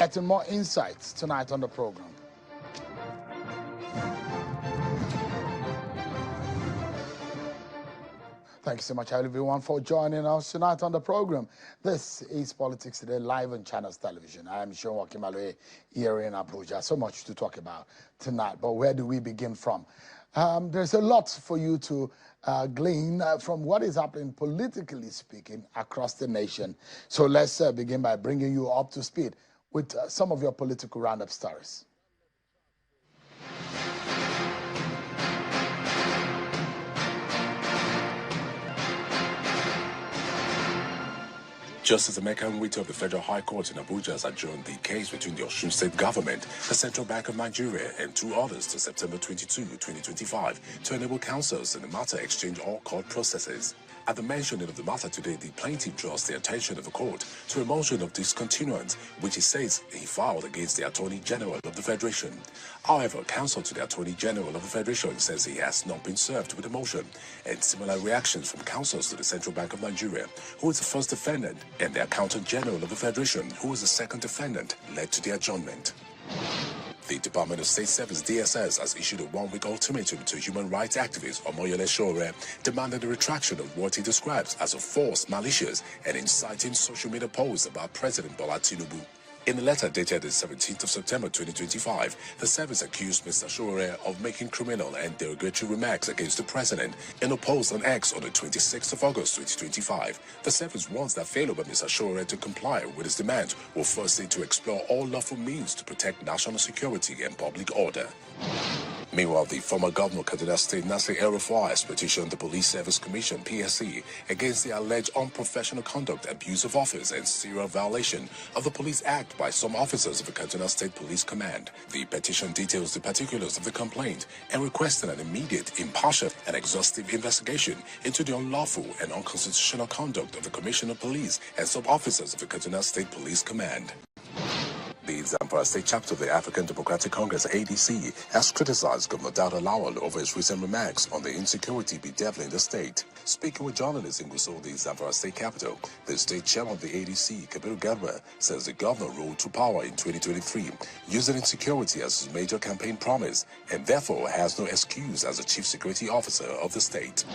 Getting more insights tonight on the program. Thank you so much, everyone, for joining us tonight on the program. This is Politics Today, live on Channels Television. I am Sean Wakimaloe here in Abuja. So much to talk about tonight, but where do we begin from? There's a lot for you to glean from what is happening, politically speaking, across the nation. So let's begin by bringing you up to speed with some of your political roundup stories. Justice Emeka Nwite of the Federal High Court in Abuja has adjourned the case between the Osun State Government, the Central Bank of Nigeria, and two others to September 22, 2025, to enable counsels in the matter exchange all court processes. At the mentioning of the matter today, the plaintiff draws the attention of the court to a motion of discontinuance, which he says he filed against the Attorney General of the Federation. However, counsel to the Attorney General of the Federation says he has not been served with the motion, and similar reactions from counsels to the Central Bank of Nigeria, who is the first defendant, and the Accountant General of the Federation, who is the second defendant, led to the adjournment. The Department of State Service (DSS) has issued a one-week ultimatum to human rights activist Omoyele Sowore, demanding the retraction of what he describes as a false, malicious, and inciting social media post about President Bola Tinubu. In a letter dated the 17th of September 2025, the service accused Mr. Sowore of making criminal and derogatory remarks against the president in a post on X on the 26th of August 2025. The service warns that failure by Mr. Sowore to comply with his demands will force it to explore all lawful means to protect national security and public order. Meanwhile, the former governor of Kaduna State, Nasir El-Rufai, has petitioned the Police Service Commission (PSC) against the alleged unprofessional conduct, abuse of office, and serial violation of the Police Act by some officers of the Kaduna State Police Command. The petition details the particulars of the complaint and requesting an immediate, impartial, and exhaustive investigation into the unlawful and unconstitutional conduct of the Commissioner of Police and some officers of the Kaduna State Police Command. The Zamfara State Chapter of the African Democratic Congress (ADC) has criticized Governor Dauda Lawal over his recent remarks on the insecurity bedeviling the state. Speaking with journalists in Gusau, the Zamfara State capital, the state chairman of the ADC, Kabir Garba, says the governor rode to power in 2023, using insecurity as his major campaign promise, and therefore has no excuse as the chief security officer of the state.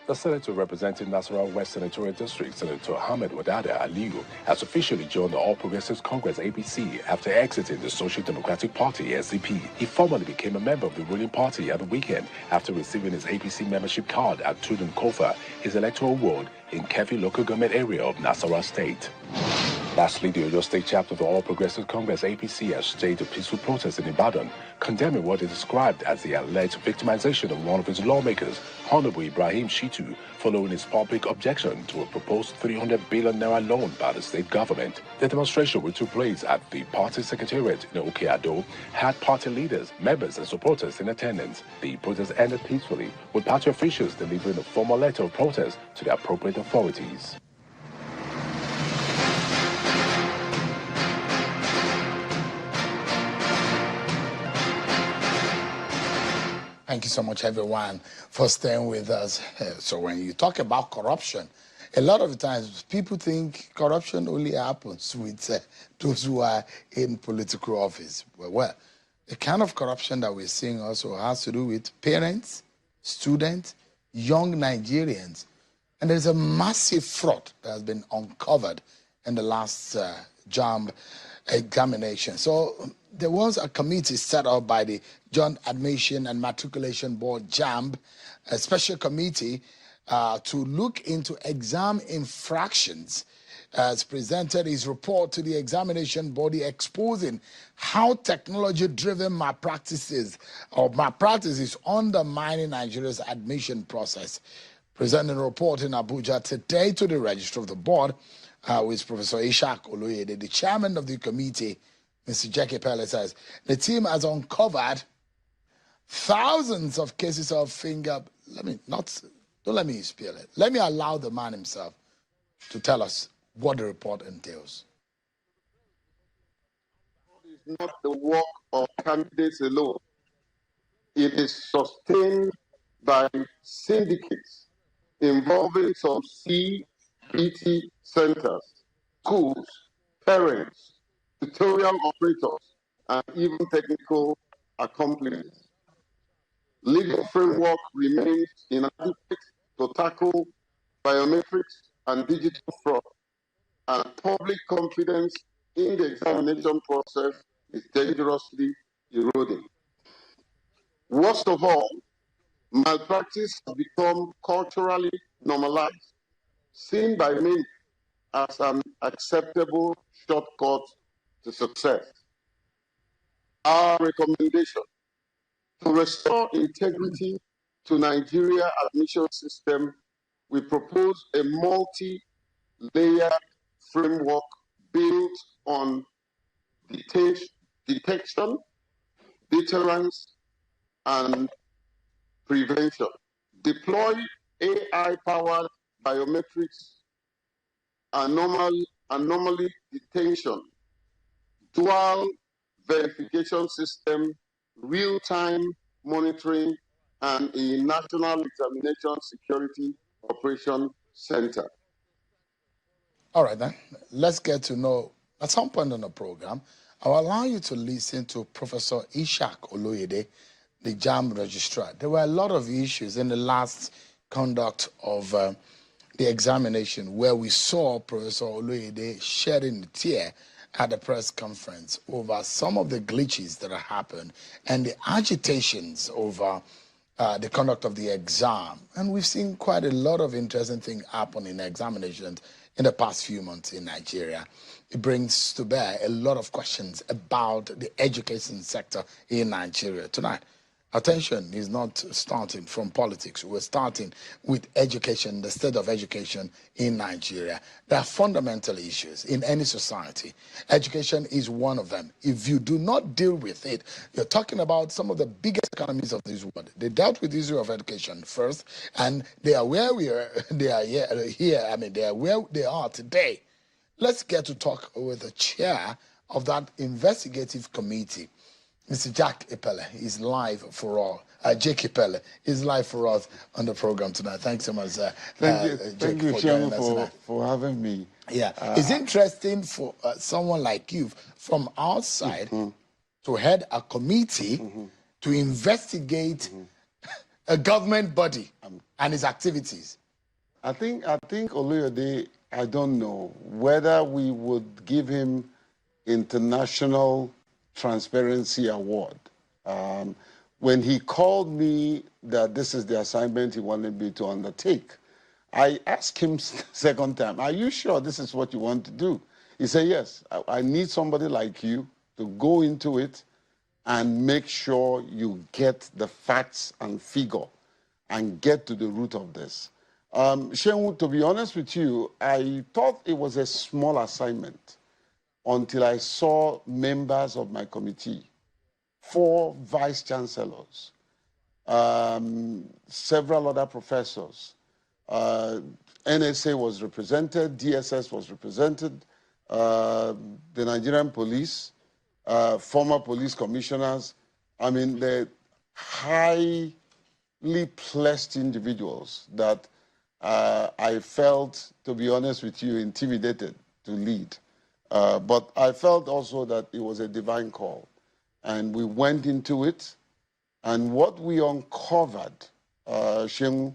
The senator representing Nasarawa West Senatorial District, Senator Ahmed Wadada Aliyu, has officially joined the All Progressives Congress (APC) after exiting the Social Democratic Party (SDP). He formally became a member of the ruling party at the weekend after receiving his APC membership card at Tudun Kofa, his electoral ward in Kefi local government area of Nasarawa State. Lastly, the Oyo State Chapter of the All Progressives Congress (APC) has staged a peaceful protest in Ibadan, condemning what it described as the alleged victimization of one of its lawmakers, Honorable Ibrahim Shitu, following his public objection to a proposed 300 billion naira loan by the state government. The demonstration, which took place at the party secretariat in Okeado, had party leaders, members, and supporters in attendance. The protest ended peacefully, with party officials delivering a formal letter of protest to the appropriate authorities. Thank you so much, everyone, for staying with us. So when you talk about corruption, a lot of the times people think corruption only happens with those who are in political office. Well, the kind of corruption that we're seeing also has to do with parents, students, young Nigerians. And there's a massive fraud that has been uncovered in the last JAMB examination. So there was a committee set up by the Joint Admission and Matriculation Board, JAMB, a special committee to look into exam infractions. Has presented his report to the examination body exposing how technology-driven malpractices is undermining Nigeria's admission process. Presenting a report in Abuja today to the registrar of the board with Professor Ishak Oloyede, the chairman of the committee. Mr. Jackie Pele says the team has uncovered thousands of cases of don't let me spill it. Let me allow the man himself to tell us what the report entails. It's not the work of candidates alone. It is sustained by syndicates involving some CBT centers, schools, parents, tutorial operators, and even technical accompaniments. Legal framework remains inadequate to tackle biometrics and digital fraud, and public confidence in the examination process is dangerously eroding. Worst of all, malpractice has become culturally normalized, seen by many as an acceptable shortcut to success. Our recommendation: to restore integrity to Nigeria admission system, we propose a multi-layered framework built on detection, deterrence, and prevention. Deploy AI-powered biometrics, anomaly detection, dual verification system, real-time monitoring, and a national examination security operation center. All right, then, let's get to know, at some point on the program, I'll allow you to listen to Professor Ishak Oloyede, the JAM registrar. There were a lot of issues in the last conduct of the examination where we saw Professor Oloyede shedding a tear at the press conference over some of the glitches that have happened and the agitations over the conduct of the exam. And we've seen quite a lot of interesting things happen in examinations in the past few months in Nigeria. It brings to bear a lot of questions about the education sector in Nigeria. Tonight, attention is not starting from politics. We're starting with education, the state of education in Nigeria. There are fundamental issues in any society. Education is one of them. If you do not deal with it, you're talking about some of the biggest economies of this world. They dealt with the issue of education first, and they are where we are. They are here. I mean, they are where they are today. Let's get to talk with the chair of that investigative committee, Mr. Jack Ipele. Is live for all. Jake Ipele is live for us on the program tonight. Thanks so much, Thank you, Jake, for joining us tonight. for having me. Yeah, it's interesting for someone like you from outside to head a committee to investigate a government body and its activities. I think Oluyode, I don't know whether we would give him International Transparency Award. When he called me that this is the assignment he wanted me to undertake, I asked him second time, are you sure this is what you want to do? He said, yes, I need somebody like you to go into it and make sure you get the facts and figure and get to the root of this. Shehu, to be honest with you, I thought it was a small assignment until I saw members of my committee, 4 vice chancellors, several other professors. NSA was represented, DSS was represented, the Nigerian police, former police commissioners. I mean, they're highly blessed individuals that I felt, to be honest with you, intimidated to lead. But I felt also that it was a divine call. And we went into it, and what we uncovered, Shemu,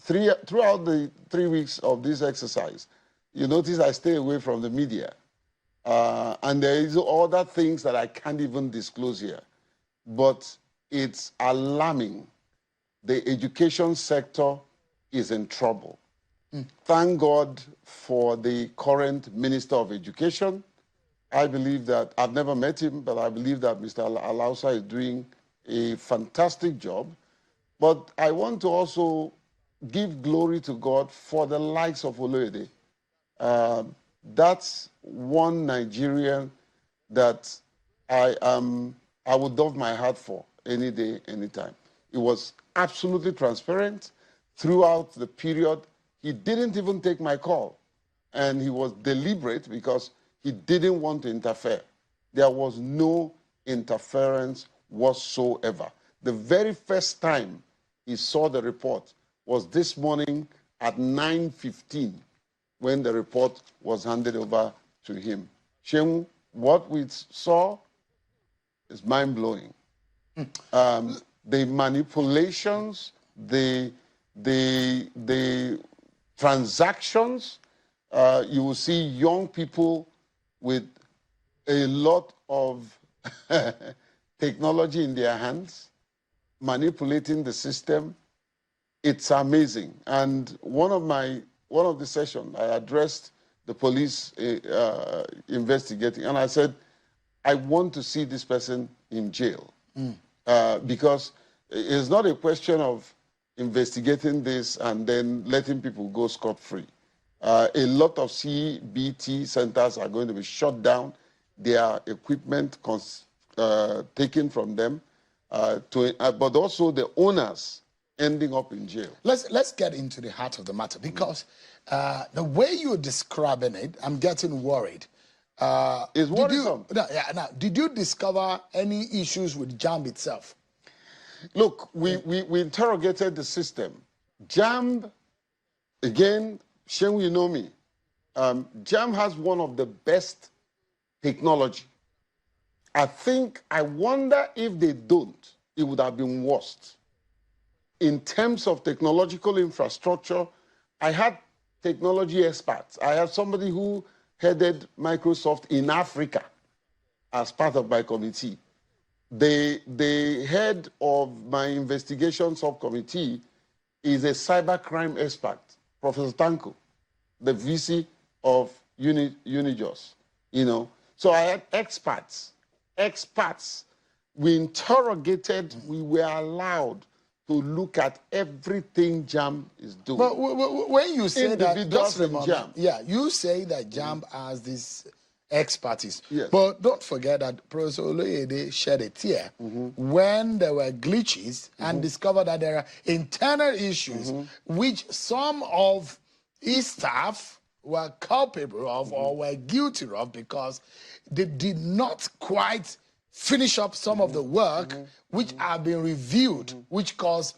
throughout the 3 weeks of this exercise, you notice I stay away from the media. And there is other things that I can't even disclose here. But it's alarming. The education sector is in trouble. Thank God for the current Minister of Education. I believe that, I've never met him, but I believe that Mr. Alausa is doing a fantastic job. But I want to also give glory to God for the likes of Oloyede. That's one Nigerian that I would love my heart for any day, anytime. It was absolutely transparent throughout the period. He didn't even take my call. And he was deliberate because he didn't want to interfere. There was no interference whatsoever. The very first time he saw the report was this morning at 9:15 when the report was handed over to him. Shemu, what we saw is mind-blowing. The manipulations, the transactions, you will see young people with a lot of technology in their hands, manipulating the system. It's amazing. And one of the sessions, I addressed the police investigating, and I said, I want to see this person in jail. Because it's not a question of investigating this and then letting people go scot-free. A lot of CBT centers are going to be shut down, their equipment taken from them, but also the owners ending up in jail. Let's get into the heart of the matter, because the way you're describing it, I'm getting worried. It's worrisome. Did you discover any issues with JAMB itself? Look, we interrogated the system. JAMB, again, Shen, you know me. JAMB has one of the best technology. I wonder if they don't, it would have been worse. In terms of technological infrastructure, I had technology experts. I had somebody who headed Microsoft in Africa as part of my committee. The head of my investigation subcommittee is a cybercrime expert, Professor Tanko, the VC of Unijos. So I had experts. We interrogated, we were allowed to look at everything JAMB is doing. But when you say that, just remember, JAMB. yeah, you say that JAMB has this expertise. Yes. But don't forget that Professor Oloyede shed a tear when there were glitches and discovered that there are internal issues which some of his staff were culpable of or were guilty of because they did not quite finish up some of the work which have been reviewed, which caused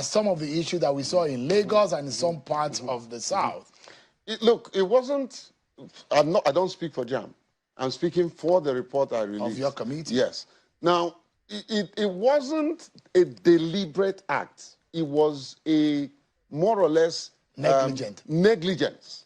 some of the issues that we saw in Lagos and in some parts of the South. Look, it wasn't, I don't speak for JAMB. I'm speaking for the report I released. Of your committee? Yes. Now, it wasn't a deliberate act. It was a more or less negligence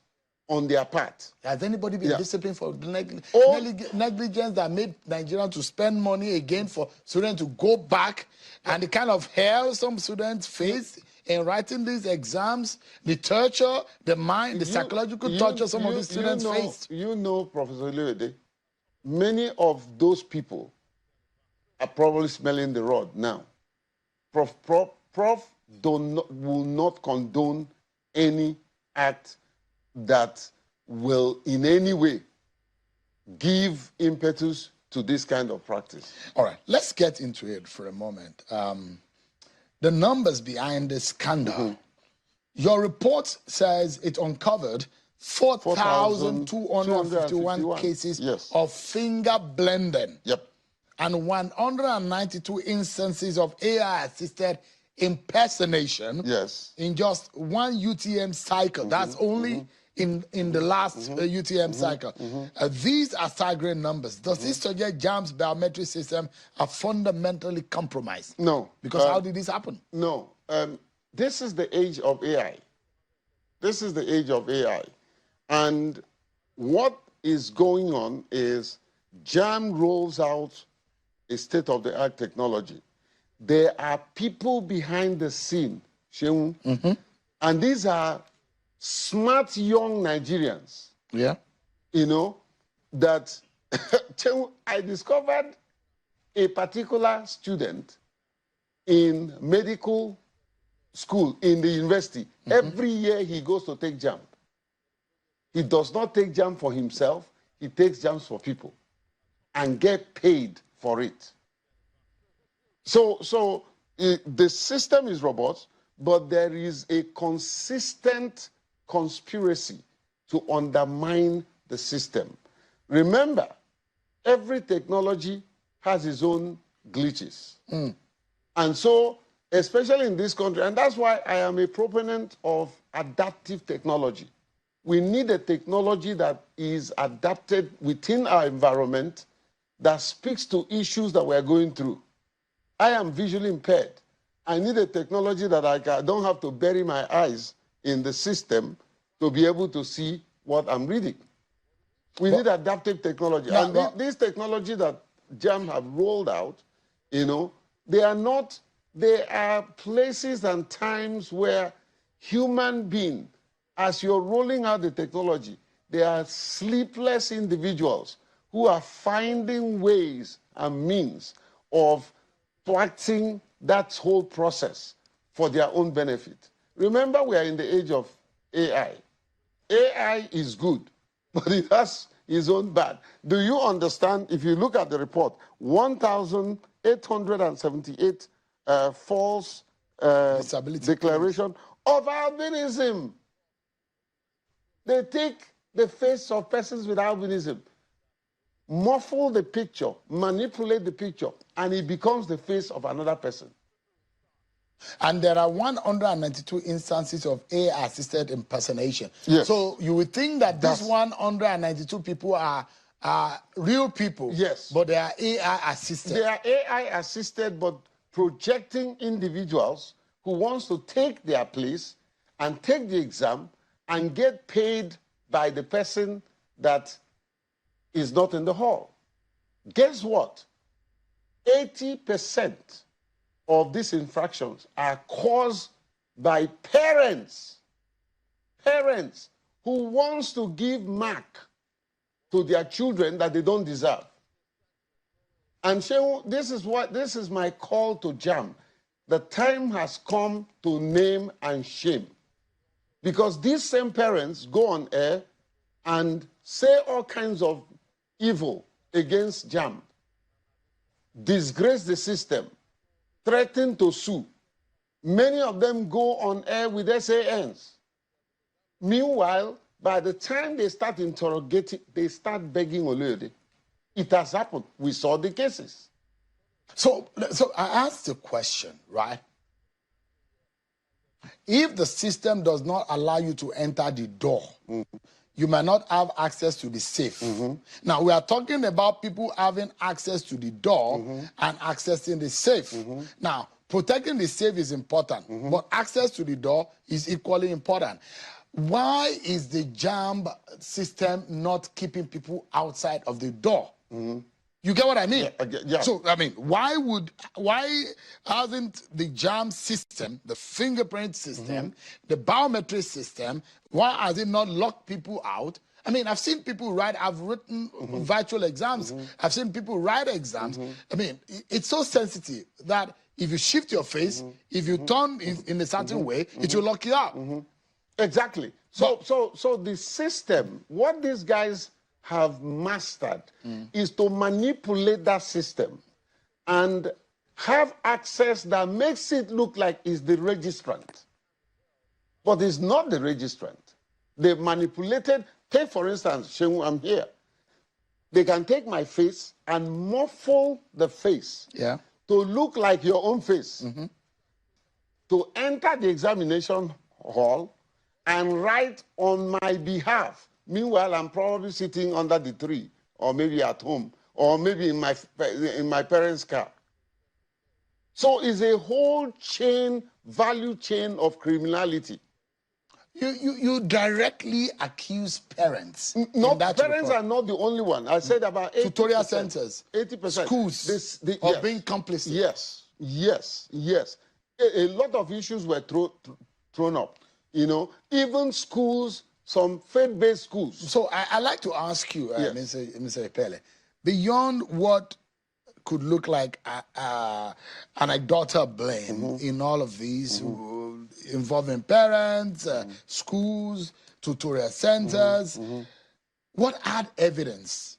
on their part. Has anybody been disciplined for negligence that made Nigerians to spend money again for students to go back, and the kind of hell some students face in writing these exams, the torture, the mind, the psychological torture some of these students faced? You know, Professor Oloyede, many of those people are probably smelling the rod now. Prof will not condone any act that will in any way give impetus to this kind of practice. All right, let's get into it for a moment. The numbers behind this scandal. Your report says it uncovered 4,251 cases of finger blending. Yep. And 192 instances of AI-assisted impersonation in just one UTM cycle. That's only in the last UTM cycle. These are staggering numbers. Does this suggest JAMB's biometric system are fundamentally compromised? No. Because how did this happen? No. This is the age of AI. This is the age of AI. And what is going on is JAMB rolls out a state-of-the-art technology. There are people behind the scene, Sheung, and these are smart young Nigerians. Yeah. That I discovered a particular student in medical school in the university. Every year he goes to take JAMB. He does not take JAMB for himself. He takes JAMBs for people and get paid for it. So the system is robust, but there is a consistent conspiracy to undermine the system. Remember, every technology has its own glitches. And so, especially in this country, and that's why I am a proponent of adaptive technology. We need a technology that is adapted within our environment that speaks to issues that we're going through. I am visually impaired. I need a technology that I don't have to bury my eyes in the system to be able to see what I'm reading. We need adaptive technology. And this technology that JAM have rolled out, you know, there are places and times where human beings, as you're rolling out the technology, there are sleepless individuals who are finding ways and means of thwarting that whole process for their own benefit. Remember, we are in the age of AI. AI is good, but it has its own bad. Do you understand, if you look at the report, 1,878 false declaration of albinism. They take the face of persons with albinism, muffle the picture, manipulate the picture, and it becomes the face of another person. And there are 192 instances of AI-assisted impersonation. Yes. So you would think that these 192 people are real people. Yes. But they are AI-assisted. They are AI-assisted, but projecting individuals who wants to take their place and take the exam and get paid by the person that is not in the hall. Guess what? 80% of these infractions are caused by parents who wants to give mark to their children that they don't deserve. And so this is my call to JAM. The time has come to name and shame. Because these same parents go on air and say all kinds of evil against JAM, disgrace the system, threaten to sue. Many of them go on air with SANs. Meanwhile, by the time they start interrogating, they start begging Oluyede. It has happened. We saw the cases. So I asked the question, right? If the system does not allow you to enter the door, you might not have access to the safe. Now, we are talking about people having access to the door and accessing the safe. Now, protecting the safe is important, but access to the door is equally important. Why is the JAM system not keeping people outside of the door? You get what I mean? Yeah. So, I mean, why hasn't the JAM system, the fingerprint system, the biometric system, why has it not locked people out? I mean, I've seen people I've written virtual exams. I've seen people write exams. I mean, it's so sensitive that if you shift your face, if you turn in a certain way, it will lock you out. Exactly. So the system, what these guys have mastered is to manipulate that system and have access that makes it look like it's the registrant. But it's not the registrant. They manipulated. Take, for instance, Shehu, I'm here. They can take my face and muffle the face to look like your own face, to enter the examination hall and write on my behalf. Meanwhile, I'm probably sitting under the tree, or maybe at home, or maybe in my parents' car. So it's a whole value chain of criminality. You directly accuse parents. No, parents are not the only one. I said about 80%. Tutorial centers, 80%. schools of being complicit. Yes. A lot of issues were thrown up. You know, even schools, some faith-based schools. So I'd like to ask you, Mr. Epele, beyond what could look like anecdotal blame in all of these involving parents, schools, tutorial centers, what hard evidence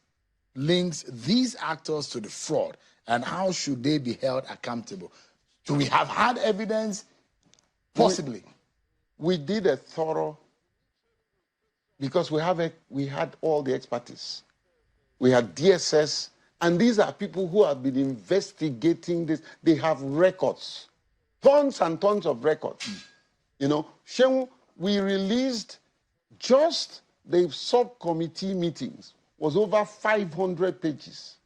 links these actors to the fraud, and how should they be held accountable? Do we have hard evidence? Possibly. We did a thorough, because we had all the expertise. We had DSS, and these are people who have been investigating this. They have records, tons and tons of records. You know, we released Just the subcommittee meetings was over 500 pages.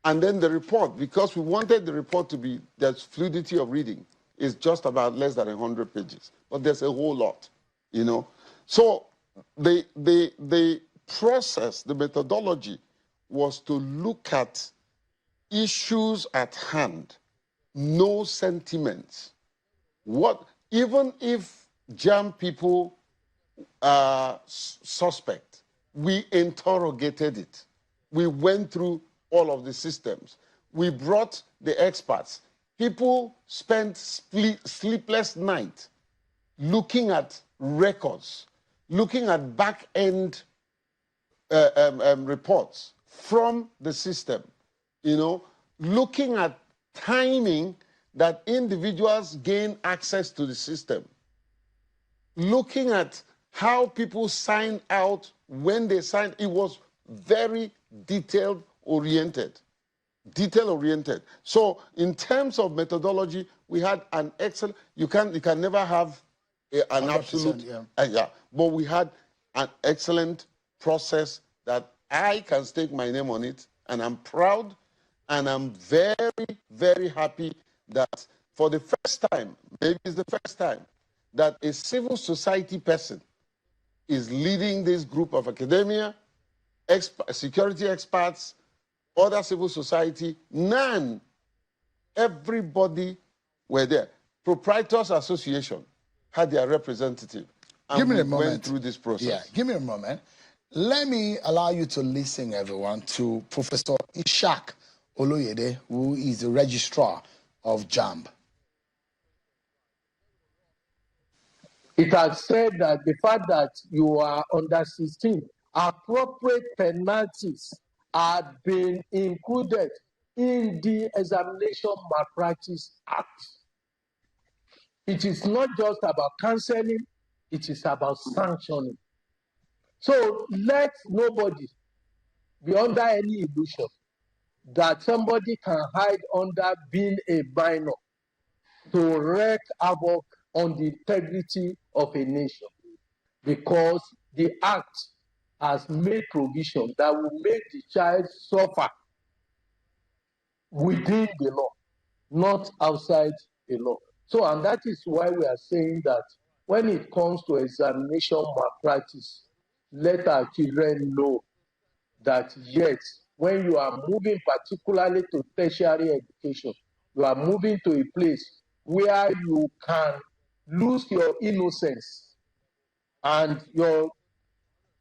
And then the report, because we wanted the report to be, there's fluidity of reading, is just about less than 100 pages. But there's a whole lot, you know. So the process, the methodology, was to look at issues at hand, no sentiments. What, even if JAM people are suspect, we interrogated it. We went through all of the systems. We brought the experts. People spent sleepless nights looking at records, looking at back-end reports from the system, you know, looking at timing that individuals gain access to the system, looking at how people sign out when they sign. It was very detail-oriented. So in terms of methodology, we had an excellent, you can never have an absolute, but we had an excellent process that I can stake my name on it, and I'm proud, and I'm very, very happy that for the first time, maybe it's the first time, that a civil society person is leading this group of academia, security experts, other civil society, none, everybody were there. Proprietors Association had their representative. And give me a we moment. went through this process. Yeah, give me a moment. Let me allow you to listen, everyone, to Professor Ishak Oloyede, who is the registrar of JAMB. It has said that the fact that you are under 16, appropriate penalties have been included in the Examination Malpractice Act. It is not just about cancelling, it is about sanctioning. So let nobody be under any illusion that somebody can hide under being a minor to wreak havoc on the integrity of a nation, because the act has made provision that will make the child suffer within the law, not outside the law. So, and that is why we are saying that when it comes to examination malpractice, let our children know that yes, when you are moving particularly to tertiary education, you are moving to a place where you can lose your innocence and your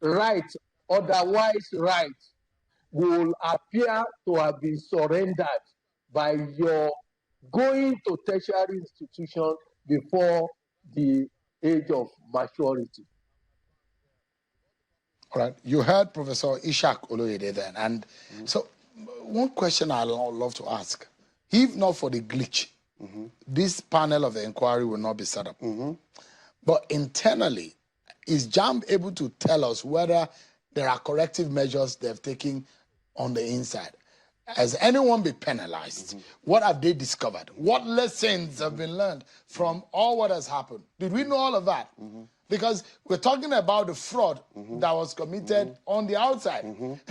rights, otherwise rights, will appear to have been surrendered by your going to tertiary institution before the age of maturity. All right, you heard Professor Ishak Oloyede then, and so one question I'd love to ask: if not for the glitch, this panel of the inquiry will not be set up. But internally, is JAMB able to tell us whether there are corrective measures they've taken on the inside? Has anyone been penalized? What have they discovered? What lessons have been learned from all what has happened? Did we know all of that? Because we're talking about the fraud that was committed on the outside.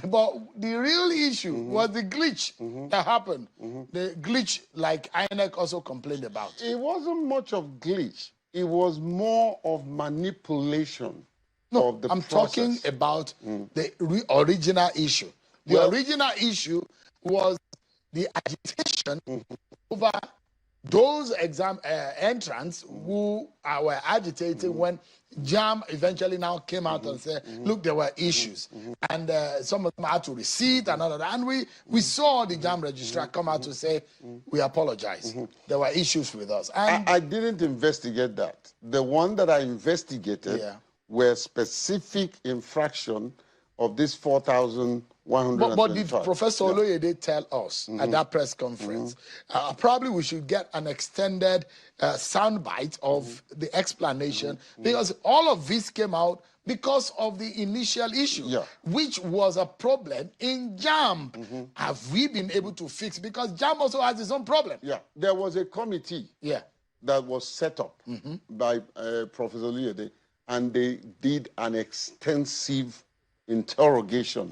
But the real issue was the glitch that happened. The glitch, like INEC also complained about. It wasn't much of glitch. It was more of manipulation of the I'm process. talking about the original issue. The original issue was the agitation over those exam entrants who were agitating when JAM eventually now came out and said, look, there were issues. And some of them had to receipt and all of that. And we saw the JAM registrar come out to say, we apologize. There were issues with us. And I didn't investigate that. The one that I investigated were specific infraction of this 4,125. But did Professor Oloyede tell us at that press conference? Probably we should get an extended soundbite of the explanation, because all of this came out because of the initial issue, which was a problem in JAMB. Have we been able to fix? Because JAMB also has its own problem. Yeah, there was a committee that was set up by Professor Oloyede, and they did an extensive interrogation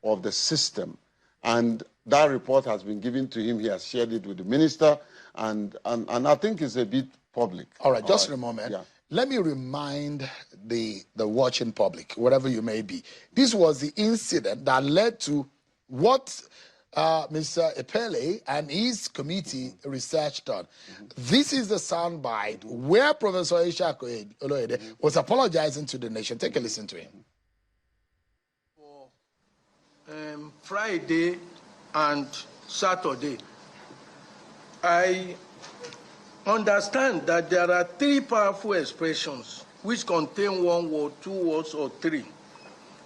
of the system. And that report has been given to him. He has shared it with the minister, and I think it's a bit public. All right, just a moment. Yeah. Let me remind the watching public, wherever you may be. This was the incident that led to what Mr. Epele and his committee researched on. This is the soundbite where Professor Aisha Oloyede was apologizing to the nation. Take a listen to him. Friday and Saturday, I understand that there are three powerful expressions which contain one word, two words, or three.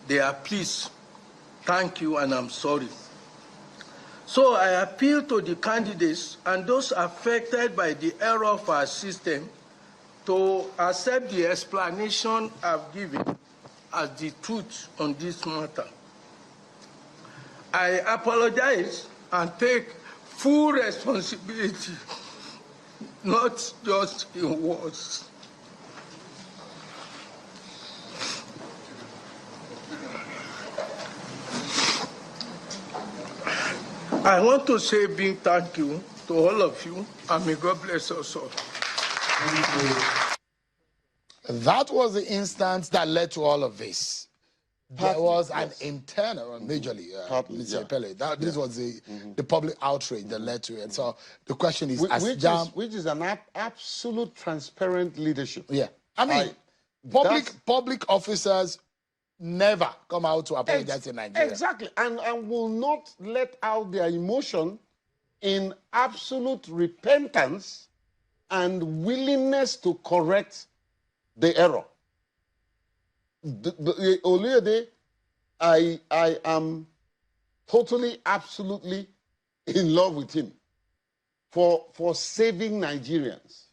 They are please, thank you, and I'm sorry. So I appeal to the candidates and those affected by the error of our system to accept the explanation I've given as the truth on this matter. I apologize and take full responsibility, not just in words. I want to say a big thank you to all of you, and may God bless us all. That was the instance that led to all of this. There was an internal, majorly, Mr. Epele. This was the public outrage that led to it. So the question is, which is an absolute transparent leadership. Yeah, I mean, public officers never come out to apologize in Nigeria. Exactly, and will not let out their emotion in absolute repentance and willingness to correct the error. Oloyede, I am totally, absolutely in love with him for saving Nigerians.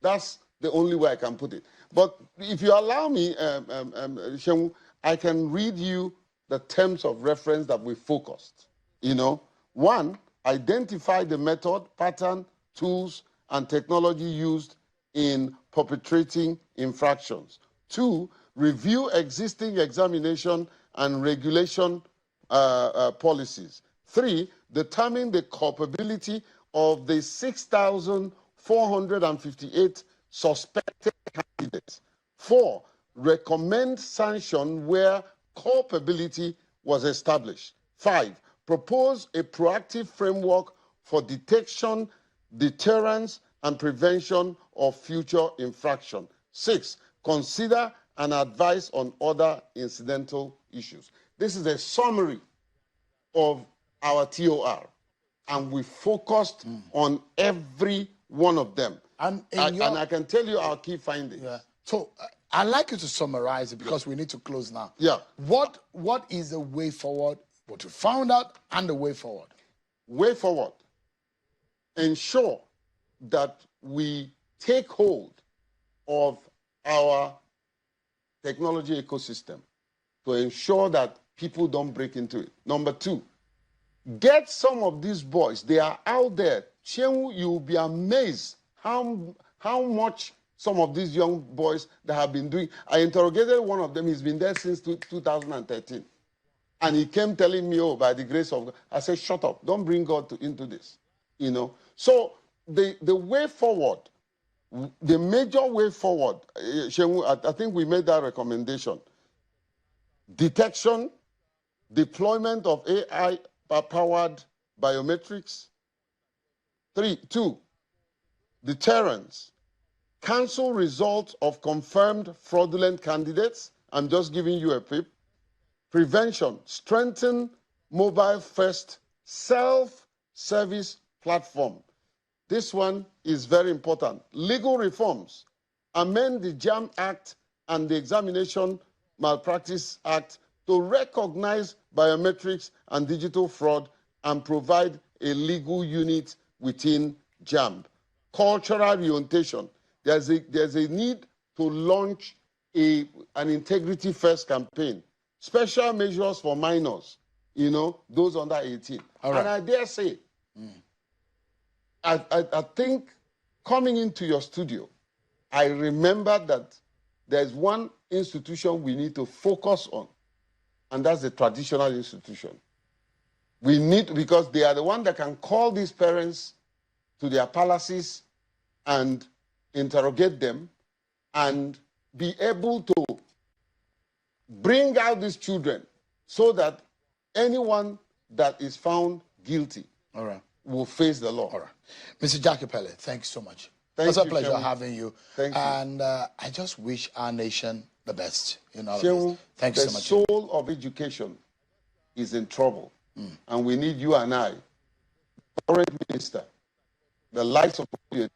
That's the only way I can put it. But if you allow me, Shemu, I can read you the terms of reference that we focused. You know, one, identify the method, pattern, tools, and technology used in perpetrating infractions. Two, review existing examination and regulation policies. Three, determine the culpability of the 6,458 suspected candidates. Four, recommend sanction where culpability was established. Five, propose a proactive framework for detection, deterrence, and prevention of future infraction. Six, consider and advise on other incidental issues. This is a summary of our TOR, and we focused on every one of them. And I can tell you our key findings. Yeah. So I'd like you to summarize it because we need to close now. Yeah. What is the way forward, what you found out, and the way forward? Way forward. Ensure that we take hold of our technology ecosystem to ensure that people don't break into it. Number two, get some of these boys. They are out there. Chenwu, you'll be amazed how much some of these young boys that have been doing. I interrogated one of them. He's been there since 2013. And he came telling me, oh, by the grace of God. I said, shut up. Don't bring God into this. You know. So the way forward, the major way forward, I think we made that recommendation. Detection, deployment of AI-powered biometrics. Two, deterrence. Cancel results of confirmed fraudulent candidates. I'm just giving you a pip. Prevention. Strengthen mobile-first self-service platform. This one is very important. Legal reforms. Amend the JAM Act and the Examination Malpractice Act to recognize biometrics and digital fraud and provide a legal unit within JAM. Cultural reorientation. There's a need to launch an integrity-first campaign. Special measures for minors, you know, those under 18. All right. And I dare say, I think coming into your studio, I remember that there's one institution we need to focus on, and that's the traditional institution. We need, because they are the one that can call these parents to their palaces and interrogate them and be able to bring out these children so that anyone that is found guilty will face the law. All right. Mr. Jackie Pele, thanks so much. Thank It's a you, pleasure Shehu. having you. Thank you. And I just wish our nation the best in all of Shehu, this. Thank you so much. The soul of education is in trouble. And we need you and I, current minister, the likes of you,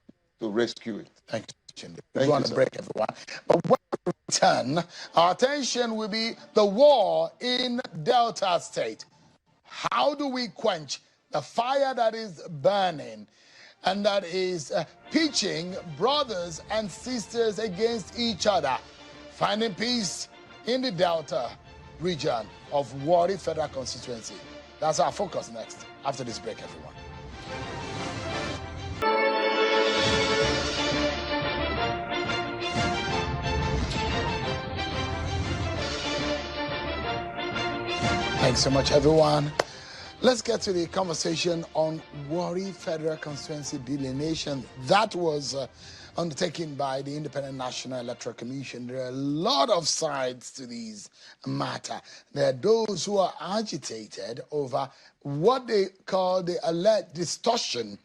to rescue it. Thank you. Thank We want you, to break everyone. But when we return, our attention will be the war in Delta State. How do we quench the fire that is burning and that is pitching brothers and sisters against each other, finding peace in the Delta region of Warri Federal Constituency? That's our focus next, after this break, everyone. Thanks so much, everyone. Let's get to the conversation on Warri Federal Constituency delineation. That was undertaken by the Independent National Electoral Commission. There are a lot of sides to this matter. There are those who are agitated over what they call the alleged distortion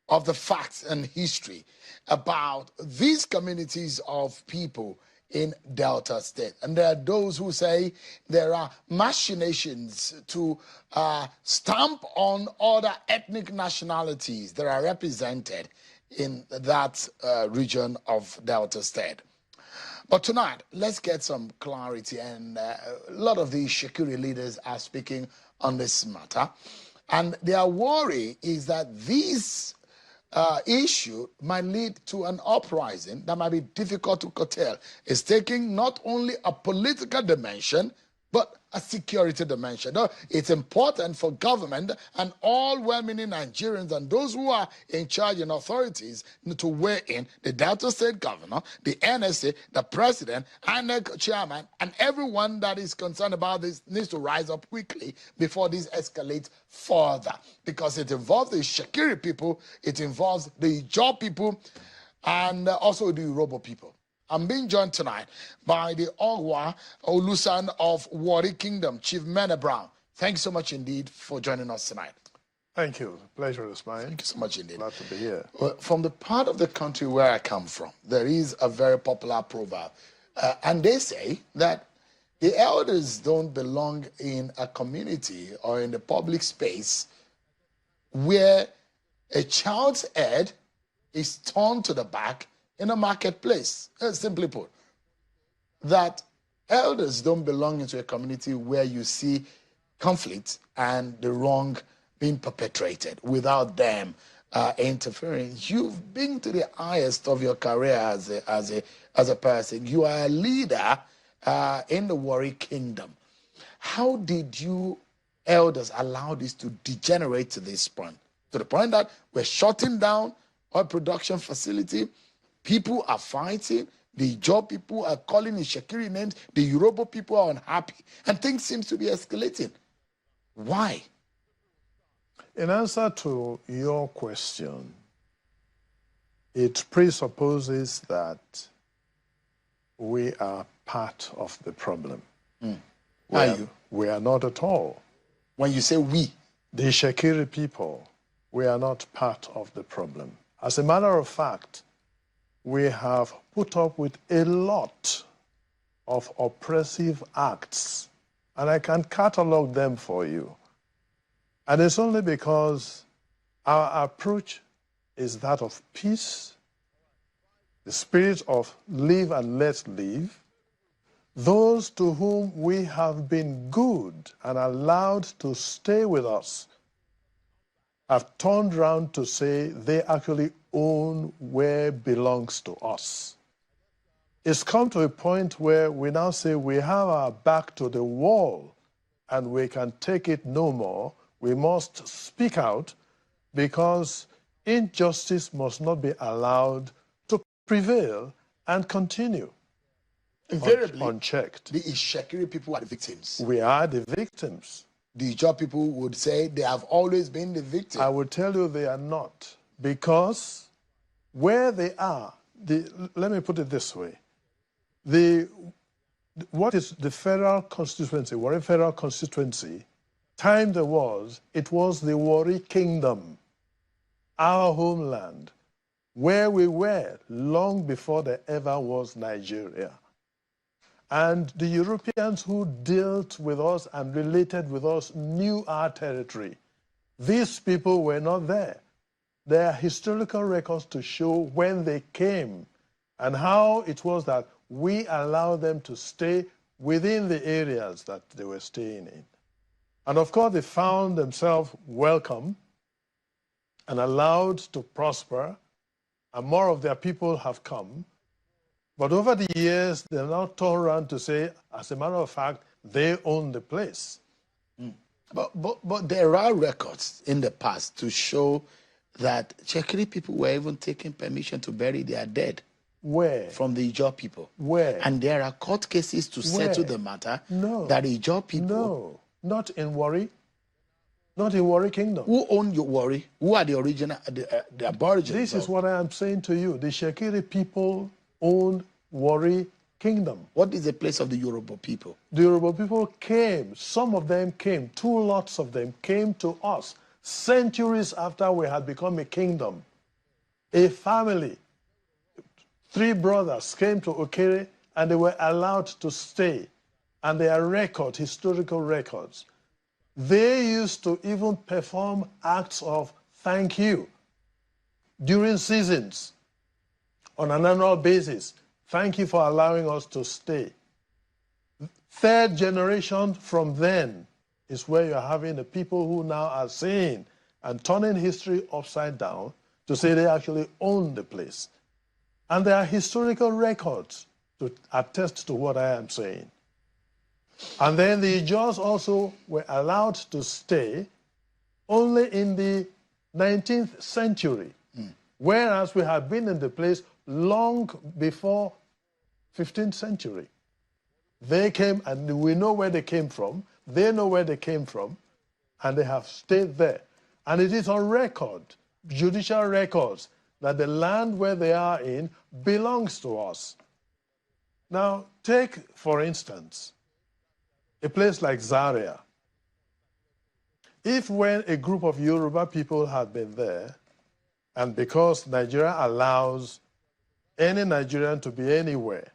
of the facts and history about these communities of people in Delta State. And there are those who say there are machinations to stamp on other ethnic nationalities that are represented in that region of Delta State. But tonight, let's get some clarity, and a lot of the Shekiri leaders are speaking on this matter. And their worry is that these issue might lead to an uprising that might be difficult to curtail. It's taking not only a political dimension, but a security dimension. Now, it's important for government and all well-meaning Nigerians and those who are in charge in authorities to weigh in. The Delta State governor, the NSA, the president, and the chairman, and everyone that is concerned about this needs to rise up quickly before this escalates further, because it involves the Shekiri people, it involves the Ijaw people, and also the Yoruba people. I'm being joined tonight by the Ogwa Olusan of Warri Kingdom, Chief Mene Brown. Thank you so much indeed for joining us tonight. Thank you. Pleasure is mine. Thank you so much indeed. Glad to be here. Well, from the part of the country where I come from, there is a very popular proverb. And they say that the elders don't belong in a community or in the public space where a child's head is turned to the back in a marketplace. Simply put, that elders don't belong into a community where you see conflict and the wrong being perpetrated without them interfering. You've been to the highest of your career as a person. You are a leader in the Warri Kingdom. How did you elders allow this to degenerate to this point? To the point that we're shutting down our production facility, people are fighting, the Ijaw people are calling in Shekiri names, the Yoruba people are unhappy, and things seem to be escalating. Why? In answer to your question, it presupposes that we are part of the problem. We are not at all. When you say we? The Shekiri people, we are not part of the problem. As a matter of fact, we have put up with a lot of oppressive acts, and I can catalog them for you. And it's only because our approach is that of peace, the spirit of live and let live. Those to whom we have been good and allowed to stay with us have turned around to say they actually own where belongs to us. It's come to a point where we now say we have our back to the wall and we can take it no more. We must speak out because injustice must not be allowed to prevail and continue. Invariably, unchecked. the Ishekiri people are the victims. We are the victims. The Ijaw people would say they have always been the victims. I would tell you they are not, because where they are, let me put it this way. What is the federal constituency, Warri federal constituency, time there was, it was the Warri kingdom, our homeland, where we were long before there ever was Nigeria. And the Europeans who dealt with us and related with us knew our territory. These people were not there. There are historical records to show when they came and how it was that we allowed them to stay within the areas that they were staying in. And of course, they found themselves welcome and allowed to prosper, and more of their people have come. But over the years, they're now turned around to say, as a matter of fact, they own the place. But there are records in the past to show that Chekiri people were even taking permission to bury their dead. Where? From the Ijaw people. Where? And there are court cases to settle the matter. No. That the Ijaw people. No, not in Warri. Not in Warri Kingdom. Who own your Warri? Who are the original, the aborigines? This is what I am saying to you. The Shekiri people own Warri Kingdom. What is the place of the Yoruba people? The Yoruba people came, some of them came, 2 lots of them came to us centuries after we had become a kingdom. A family, 3 brothers came to Okere and they were allowed to stay. And there are historical records. They used to even perform acts of thank you during seasons on an annual basis. Thank you for allowing us to stay. 3rd generation from then is where you're having the people who now are saying and turning history upside down to say they actually own the place. And there are historical records to attest to what I am saying. And then the Ijaws also were allowed to stay only in the 19th century, whereas we have been in the place long before 15th century. They came, and we know where they came from. They know where they came from, and they have stayed there. And it is on record, judicial records, that the land where they are in belongs to us. Now, take, for instance, a place like Zaria. If when a group of Yoruba people had been there, and because Nigeria allows any Nigerian to be anywhere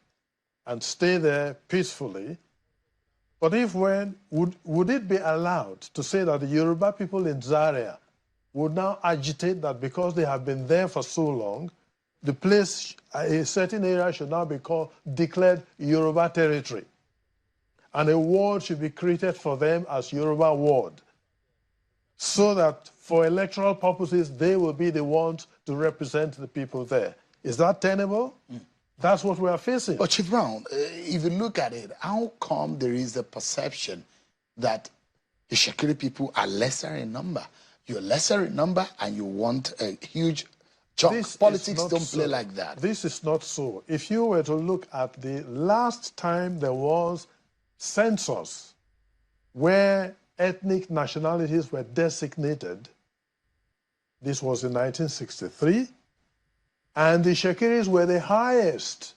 and stay there peacefully, but if when, would it be allowed to say that the Yoruba people in Zaria would now agitate that because they have been there for so long, the place, a certain area should now be declared Yoruba territory, and a ward should be created for them as Yoruba ward, so that for electoral purposes, they will be the ones to represent the people there. Is that tenable? That's what we are facing. But Chief Brown, if you look at it, how come there is a perception that the Shekiri people are lesser in number? You're lesser in number and you want a huge chunk. Politics don't play like that. This is not so. If you were to look at the last time there was census where ethnic nationalities were designated, this was in 1963, and the Shekiris were the highest,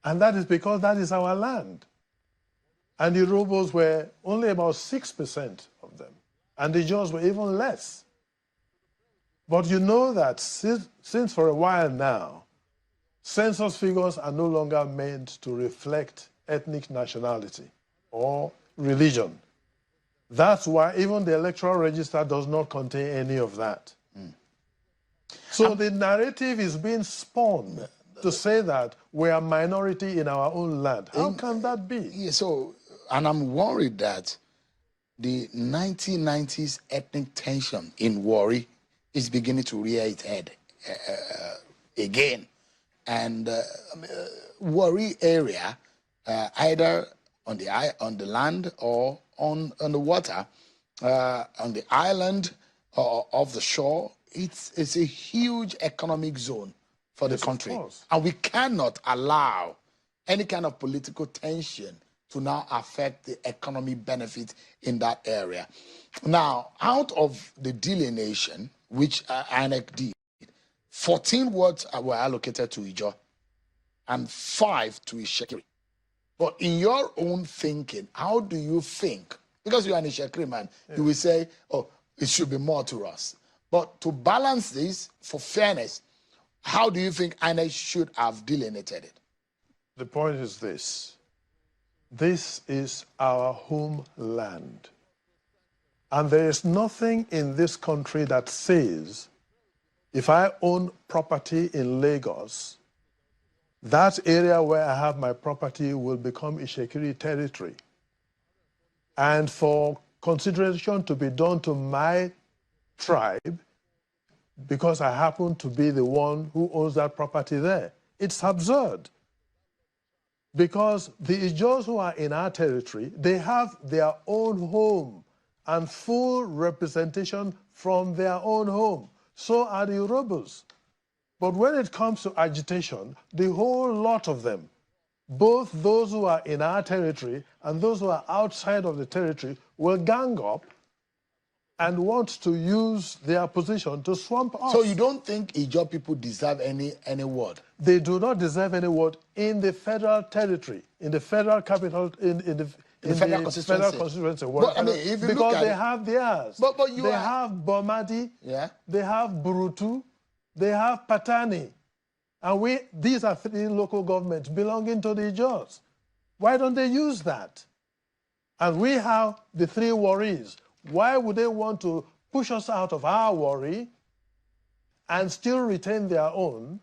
and that is because that is our land. And the Yorubas were only about 6% of them, and the Jaws were even less. But you know that since for a while now, census figures are no longer meant to reflect ethnic nationality or religion. That's why even the electoral register does not contain any of that. So the narrative is being spun to say that we are minority in our own land. How can that be? Yeah, so, and I'm worried that the 1990s ethnic tension in Warri is beginning to rear its head again. And Warri area, either on the land or on the water, on the island or off the shore, it's a huge economic zone for the country. And we cannot allow any kind of political tension to now affect the economic benefit in that area. Now, out of the delineation, which INEC did, 14 words were allocated to Ijaw and 5 to Ishekiri. But in your own thinking, how do you think? Because you're an Ishekiri man, you will say, oh, it should be more to us. But to balance this, for fairness, how do you think INEC should have delineated it? The point is this. This is our homeland. And there is nothing in this country that says, if I own property in Lagos, that area where I have my property will become Ishekiri territory. And for consideration to be done to my tribe, because I happen to be the one who owns that property there. It's absurd. Because the Ijaws who are in our territory, they have their own home and full representation from their own home. So are the Yorubas. But when it comes to agitation, the whole lot of them, both those who are in our territory and those who are outside of the territory, will gang up and want to use their position to swamp us. So you don't think Ijaw people deserve any word? They do not deserve any word in the federal territory, in the federal capital, in the federal constituency. But, I mean, if you because look at they it, have theirs. But they have Bomadi, yeah. They have Burutu, they have Patani. And these are 3 local governments belonging to the Ijaws. Why don't they use that? And we have the 3 Warris. Why would they want to push us out of our Warri and still retain their own?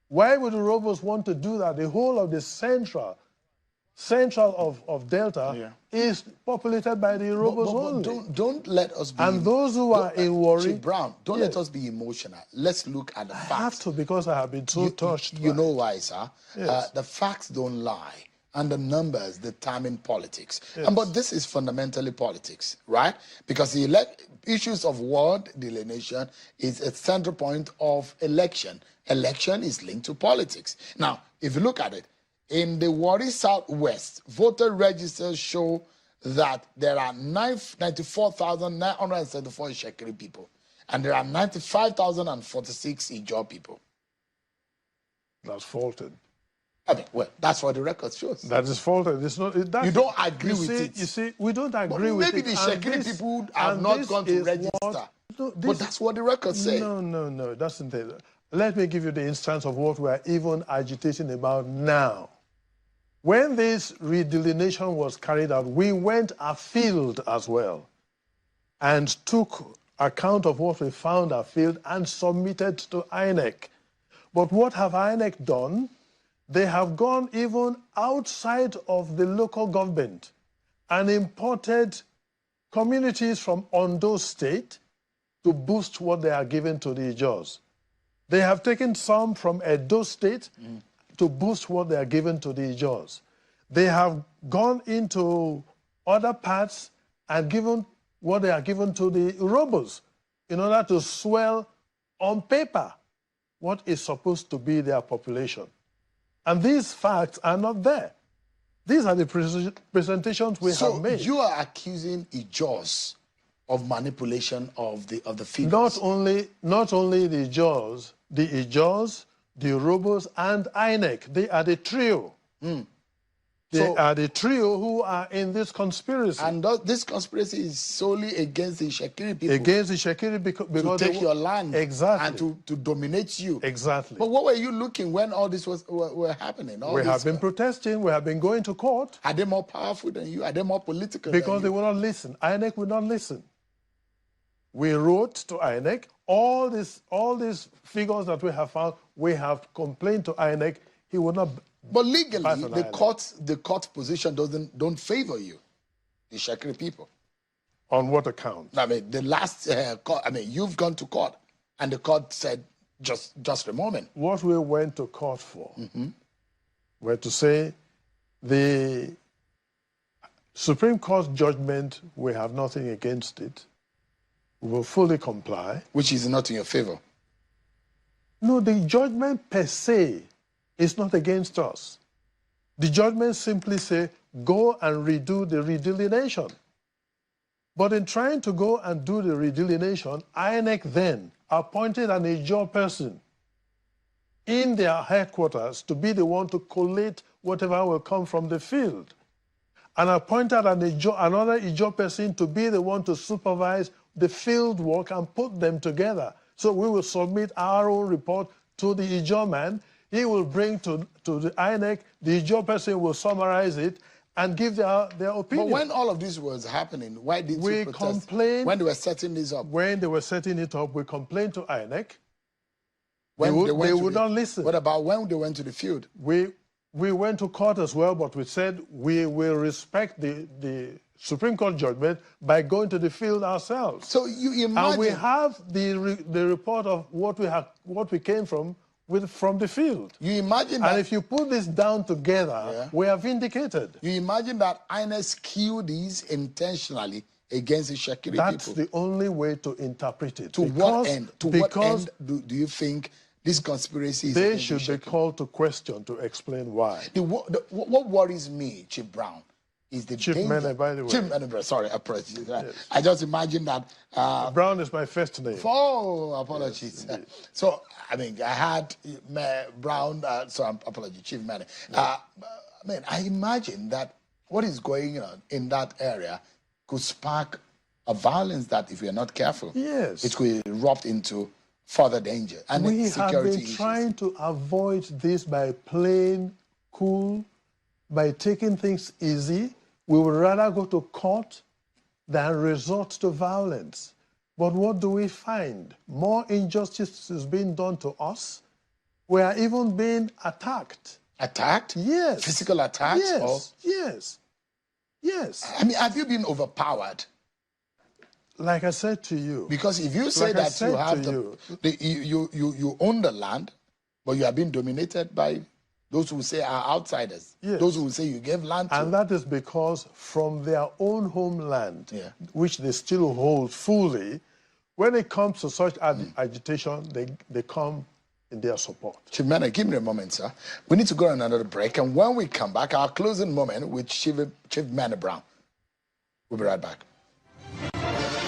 Why would the Yorubas want to do that? The whole of the central of Delta is populated by the Yorubas only. Don't let us be... And those who are in Warri... Chief Brown, don't let us be emotional. Let's look at the facts. I have to, because I have been so touched. You know why, sir? Yes. The facts don't lie, and the numbers determine politics. Yes. But this is fundamentally politics, right? Because the issues of ward delineation is a central point of election. Election is linked to politics. Now, if you look at it, in the Warri Southwest, voter registers show that there are 94,974 Ishekiri people, and there are 95,046 Ijaw people. That's faulted. I mean, well, that's what the record shows. That is faulted. It's not, you don't agree with it. You see, we don't agree with it. Maybe the Ishekiri people have not gone to register. But that's what the record says. No, it doesn't. Let me give you the instance of what we are even agitating about now. When this redelineation was carried out, we went afield as well and took account of what we found afield and submitted to INEC. But what have INEC done? They have gone even outside of the local government and imported communities from Ondo State to boost what they are giving to the Ijaws. They have taken some from Edo State to boost what they are giving to the Ijaws. They have gone into other parts and given what they are given to the Yorubas in order to swell on paper what is supposed to be their population. And these facts are not there. These are the presentations we have made. So you are accusing Ijaws of manipulation of the figures? Not only the Ijaws, the Yorubas, and INEC. They are the trio. They are the trio who are in this conspiracy. And this conspiracy is solely against the Ishekiri people. Against the Ishekiri because to take your land. Exactly. And to dominate you. Exactly. But what were you looking when all this were happening? We have been protesting. We have been going to court. Are they more powerful than you? Are they more political because than you? They will not listen. INEC will not listen. We wrote to INEC. All these figures that we have found, we have complained to INEC. He would not... But legally, the court position don't favor you, the Ishekiri people. On what account? I mean, the last court, I mean, you've gone to court, and the court said, just a moment. What we went to court for were to say the Supreme Court judgment, we have nothing against it. We will fully comply. Which is not in your favor. No, the judgment per se is not against us. The judgment simply say, go and redo the redelineation. But in trying to go and do the redelineation, INEC then appointed an Ijaw person in their headquarters to be the one to collate whatever will come from the field, and appointed another Ijaw person to be the one to supervise the field work and put them together. So we will submit our own report to the Ijaw man. He will bring to the INEC, the Ijaw person will summarize it and give their opinion. But when all of this was happening, why didn't you protest? Complained. When they were setting this up? When they were setting it up, we complained to INEC. When they would not listen. What about when they went to the field? We went to court as well, but we said we will respect the Supreme Court judgment by going to the field ourselves. So you imagine... And we have the report of what we came from the field. You imagine that... And if you put this down together, we are vindicated. You imagine that INEC skewed these intentionally against the Shekiri people. That's the only way to interpret it. To what end? To what end do you think this conspiracy is? They should be called to question to explain why. What worries me, Chief Brown, is the Chief Mene, by the way. Chief Mene, sorry, yes. I just imagine that... Brown is my first name. Oh, apologies. Yes, so, I mean, I had Brown, so apologies, Chief Mene. I imagine that what is going on in that area could spark a violence that, if we are not careful, it could erupt into further danger. And we have been issues. Trying to avoid this by playing cool, by taking things easy. We would rather go to court than resort to violence. But what do we find? More injustice is being done to us. We are even being attacked. Attacked? Yes. Physical attacks? Yes, or? yes, yes. I mean, have you been overpowered? Like I said to you. Because if you say that you have you own the land, but you are being dominated by those who say are outsiders. Yes. Those who say you gave land to. And that is because from their own homeland, which they still hold fully, when it comes to such agitation, they come in their support. Chief Mene, give me a moment, sir. We need to go on another break. And when we come back, our closing moment with Chief Mene Brown. We'll be right back.